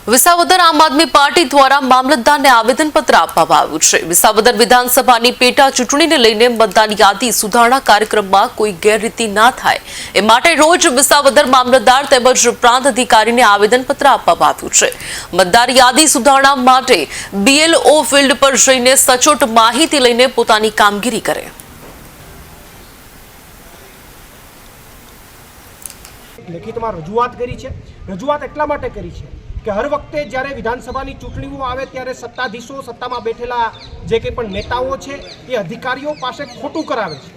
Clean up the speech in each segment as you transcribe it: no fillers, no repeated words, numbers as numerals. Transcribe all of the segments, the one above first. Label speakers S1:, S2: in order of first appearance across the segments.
S1: વિસાવદર આમ આદમી પાર્ટી દ્વારા મામલતદારને આવેદનપત્ર આપવામાં આવ્યું છે। વિસાવદર વિધાનસભાની પેટા ચૂંટણીને લઈને મતદાર યાદી સુધારણા કાર્યક્રમમાં કોઈ ગેરરીતિ ના થાય એ માટે રોજ વિસાવદર મામલતદાર તેમજ પ્રાંત અધિકારીને આવેદનપત્ર આપવામાં આવ્યું છે। મતદાર યાદી સુધારણા માટે BLO ફિલ્ડ પર જઈને સચોટ માહિતી લઈને પોતાની કામગીરી કરે।
S2: લેખિતમાં રજૂઆત કરી છે। રજૂઆત એટલા માટે કરી છે કે હર વખતે જ્યારે વિધાનસભાની ચૂંટણીઓ આવે ત્યારે સત્તાધીશો, સત્તામાં બેઠેલા જે કંઈ પણ નેતાઓ છે એ અધિકારીઓ પાસે ખોટું કરાવે છે।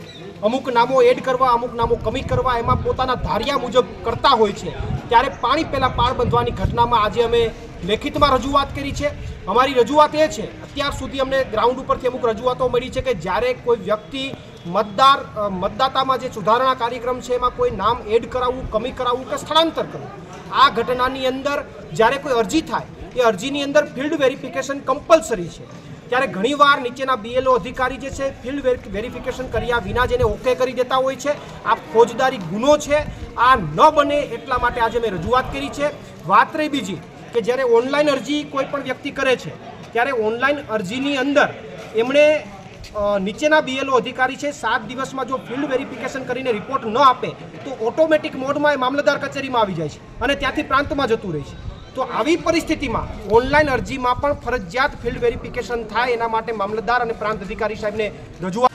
S2: અમુક નામો એડ કરવા, અમુક નામો કમી કરવા, એમાં પોતાના ધાર્યા મુજબ કરતા હોય છે। ત્યારે પાણી પહેલાં પાળ બંધવાની ઘટનામાં આજે અમે લેખિતમાં રજૂઆત કરી છે। અમારી રજૂઆત એ છે, અત્યાર સુધી અમને ગ્રાઉન્ડ ઉપરથી અમુક રજૂઆતો મળી છે કે જ્યારે કોઈ વ્યક્તિ મતદાતામાં જે સુધારણા કાર્યક્રમ છે એમાં કોઈ નામ એડ કરાવવું, કમી કરાવવું કે સ્થળાંતર કરવું, આ ઘટનાની અંદર જ્યારે કોઈ અરજી થાય એ અરજીની અંદર ફિલ્ડ વેરિફિકેશન કમ્પલસરી છે। ત્યારે ઘણીવાર નીચેના BLO અધિકારી જે છે ફિલ્ડ વેરિફિકેશન કર્યા વિના જેને ઓકે કરી દેતા હોય છે। આ ફોજદારી ગુનો છે। આ ન બને એટલા માટે આજે મેં રજૂઆત કરી છે। વાત રહી બીજી કે જ્યારે ઓનલાઈન અરજી કોઈ પણ વ્યક્તિ કરે છે ત્યારે ઓનલાઈન અરજીની અંદર એમણે નીચેના BLO અધિકારી છે 7 દિવસમાં જો ફિલ્ડ વેરિફિકેશન કરીને રિપોર્ટ ન આપે તો ઓટોમેટિક મોડમાં એ મામલતદાર કચેરીમાં આવી જાય છે અને ત્યાંથી પ્રાંતમાં જતું રહે છે। તો આવી પરિસ્થિતિમાં ઓનલાઈન અરજીમાં પણ ફરજિયાત ફિલ્ડ વેરિફિકેશન થાય એના માટે મામલતદાર અને પ્રાંત અધિકારી સાહેબને રજૂઆત